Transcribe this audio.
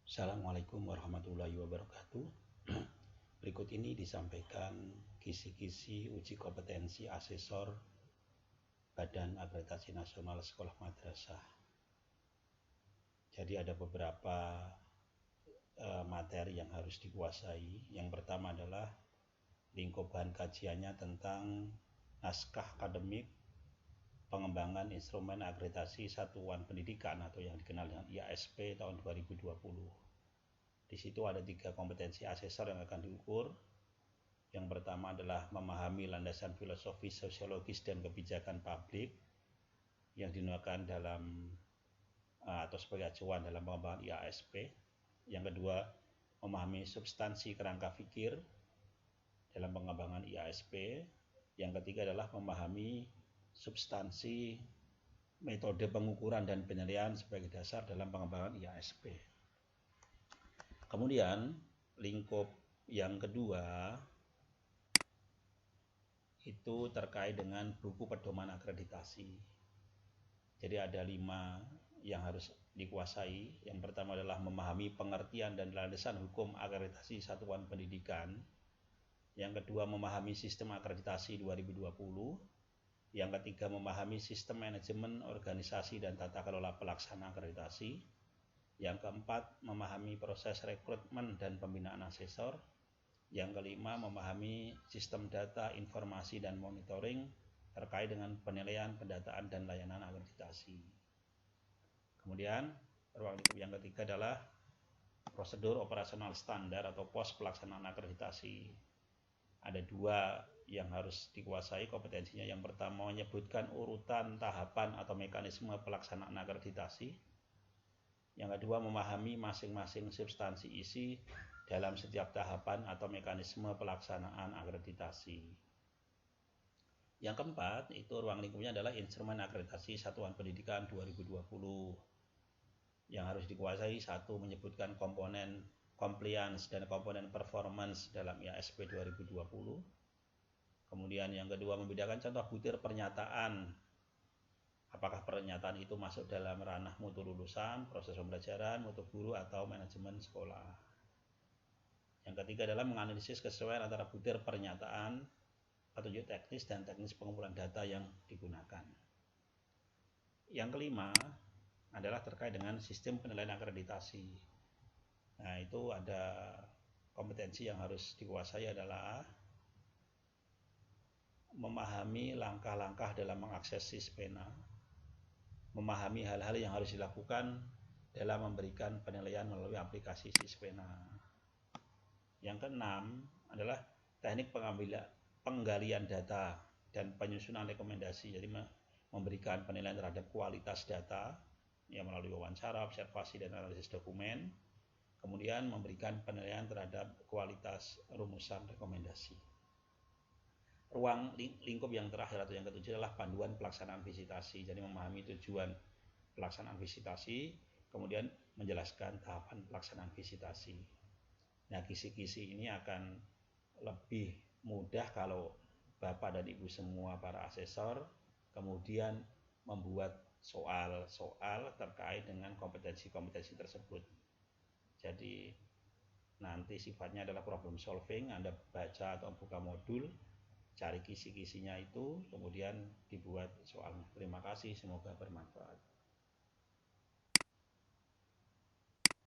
Assalamualaikum warahmatullahi wabarakatuh. Berikut ini disampaikan kisi-kisi uji kompetensi asesor Badan Akreditasi Nasional Sekolah Madrasah. Jadi ada beberapa materi yang harus dikuasai. Yang pertama adalah lingkup bahan kajiannya tentang naskah akademik pengembangan instrumen akreditasi satuan pendidikan atau yang dikenal dengan IASP tahun 2020. Di situ ada 3 kompetensi asesor yang akan diukur. Yang pertama adalah memahami landasan filosofis, sosiologis, dan kebijakan publik yang digunakan dalam atau sebagai acuan dalam pengembangan IASP. Yang kedua, memahami substansi kerangka fikir dalam pengembangan IASP. Yang ketiga adalah memahami substansi metode pengukuran dan penilaian sebagai dasar dalam pengembangan IASP. Kemudian lingkup yang kedua itu terkait dengan buku pedoman akreditasi. Jadi ada 5 yang harus dikuasai. Yang pertama adalah memahami pengertian dan landasan hukum akreditasi satuan pendidikan. Yang kedua, memahami sistem akreditasi 2020. Yang ketiga, memahami sistem manajemen, organisasi, dan tata kelola pelaksana akreditasi. Yang keempat, memahami proses rekrutmen dan pembinaan asesor. Yang kelima, memahami sistem data, informasi, dan monitoring terkait dengan penilaian, pendataan, dan layanan akreditasi. Kemudian, ruang lingkup yang ketiga adalah prosedur operasional standar atau pos pelaksanaan akreditasi. Ada 2 yang harus dikuasai kompetensinya. Yang pertama, menyebutkan urutan tahapan atau mekanisme pelaksanaan akreditasi. Yang kedua, memahami masing-masing substansi isi dalam setiap tahapan atau mekanisme pelaksanaan akreditasi. Yang keempat, itu ruang lingkupnya adalah instrumen akreditasi satuan pendidikan 2020. Yang harus dikuasai, 1, menyebutkan komponen compliance dan komponen performance dalam IASP 2020. Kemudian yang kedua, membedakan contoh butir pernyataan. Apakah pernyataan itu masuk dalam ranah mutu lulusan, proses pembelajaran, mutu guru, atau manajemen sekolah. Yang ketiga adalah menganalisis kesesuaian antara butir pernyataan, petunjuk teknis, dan teknis pengumpulan data yang digunakan. Yang kelima adalah terkait dengan sistem penilaian akreditasi. Nah, itu ada kompetensi yang harus dikuasai adalah memahami langkah-langkah dalam mengakses Sispena, memahami hal-hal yang harus dilakukan dalam memberikan penilaian melalui aplikasi Sispena. Yang keenam adalah teknik penggalian data dan penyusunan rekomendasi. Jadi memberikan penilaian terhadap kualitas data yang melalui wawancara, observasi, dan analisis dokumen. Kemudian memberikan penilaian terhadap kualitas rumusan rekomendasi. Ruang lingkup yang terakhir atau yang ketujuh adalah panduan pelaksanaan visitasi. Jadi memahami tujuan pelaksanaan visitasi, kemudian menjelaskan tahapan pelaksanaan visitasi. Nah, kisi-kisi ini akan lebih mudah kalau Bapak dan Ibu semua para asesor kemudian membuat soal-soal terkait dengan kompetensi-kompetensi tersebut. Jadi nanti sifatnya adalah problem solving. Anda baca atau buka modul, cari kisi-kisinya itu, kemudian dibuat soalnya. Terima kasih, semoga bermanfaat.